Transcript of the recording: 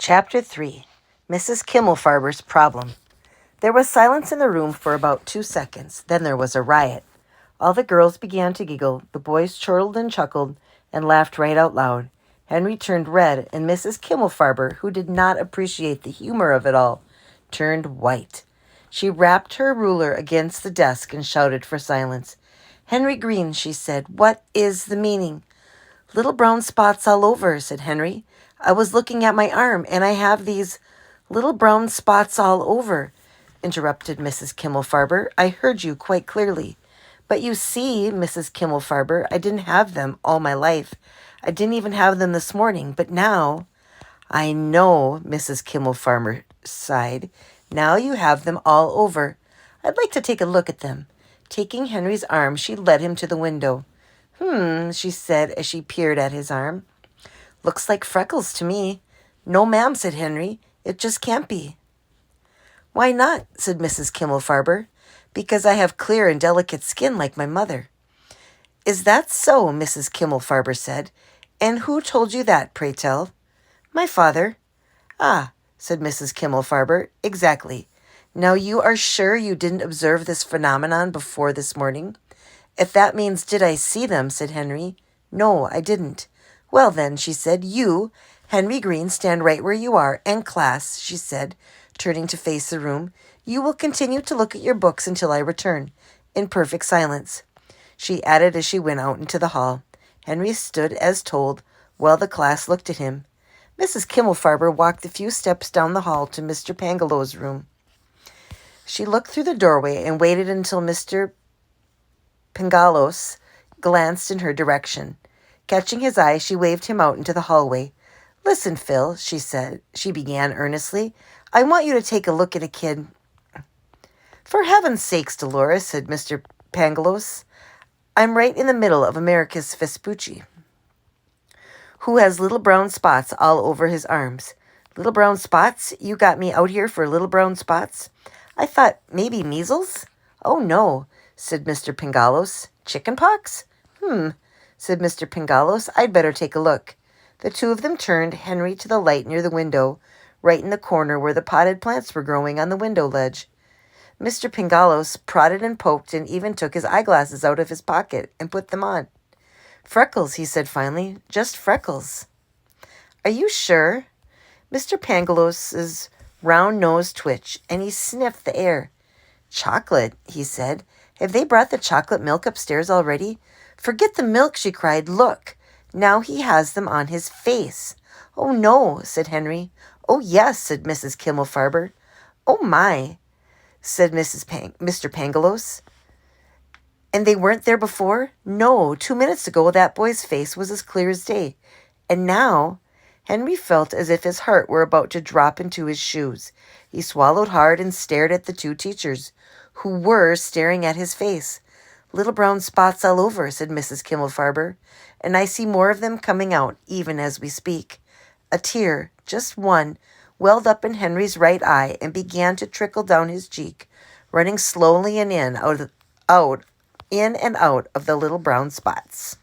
Chapter 3. Mrs. Kimmelfarber's Problem. There was silence in the room for about 2 seconds. Then there was a riot. All the girls began to giggle. The boys chortled and chuckled and laughed right out loud. Henry turned red, and Mrs. Kimmelfarber, who did not appreciate the humor of it all, turned white. She rapped her ruler against the desk and shouted for silence. "Henry Green," she said, "what is the meaning?" "Little brown spots all over," said Henry. "I was looking at my arm, and I have these little brown spots all over," interrupted Mrs. Kimmelfarber. "I heard you quite clearly. But you see, Mrs. Kimmelfarber, I didn't have them all my life. I didn't even have them this morning, but now—" "I know," Mrs. Kimmelfarber sighed. "Now you have them all over. I'd like to take a look at them." Taking Henry's arm, she led him to the window. She said as she peered at his arm. "Looks like freckles to me." "No, ma'am," said Henry. "It just can't be." "Why not?" said Mrs. Kimmelfarber. "Because I have clear and delicate skin like my mother." "Is that so?" Mrs. Kimmelfarber said. "And who told you that, pray tell?" "My father." "Ah," said Mrs. Kimmelfarber. "Exactly. Now you are sure you didn't observe this phenomenon before this morning?" "If that means did I see them," said Henry. "No, I didn't." "Well then," she said, "you, Henry Green, stand right where you are, and class," she said, turning to face the room, "you will continue to look at your books until I return, in perfect silence," she added as she went out into the hall. Henry stood as told, while the class looked at him. Mrs. Kimmelfarber walked a few steps down the hall to Mr. Pangalow's room. She looked through the doorway and waited until Mr. Pangalos glanced in her direction. Catching his eye, she waved him out into the hallway. "Listen, Phil," she began earnestly. "I want you to take a look at a kid." "For heaven's sakes, Dolores," said Mr. Pangalos. "I'm right in the middle of Americus Vespucci, who has little brown spots all over his arms." "Little brown spots? You got me out here for little brown spots? I thought maybe measles." "Oh, no," said Mr. Pangalos. "Chicken pox?" Said Mr. Pangalos. "I'd better take a look." The two of them turned Henry to the light near the window, right in the corner where the potted plants were growing on the window ledge. Mr. Pangalos prodded and poked and even took his eyeglasses out of his pocket and put them on. "Freckles," he said finally. "Just freckles." "Are you sure?" Mr. Pangalos's round nose twitched, and he sniffed the air. "Chocolate," he said. "Have they brought the chocolate milk upstairs already?" "Forget the milk," she cried. "Look, now he has them on his face." "Oh, no," said Henry. "Oh, yes," said Mrs. Kimmelfarber. "Oh, my," said Mr. Pangalos. "And they weren't there before?" "No, 2 minutes ago that boy's face was as clear as day. And now—" Henry felt as if his heart were about to drop into his shoes. He swallowed hard and stared at the two teachers, who were staring at his face. "Little brown spots all over," said Mrs. Kimmelfarber, "and I see more of them coming out even as we speak." A tear, just one, welled up in Henry's right eye and began to trickle down his cheek, running slowly in and out of the little brown spots.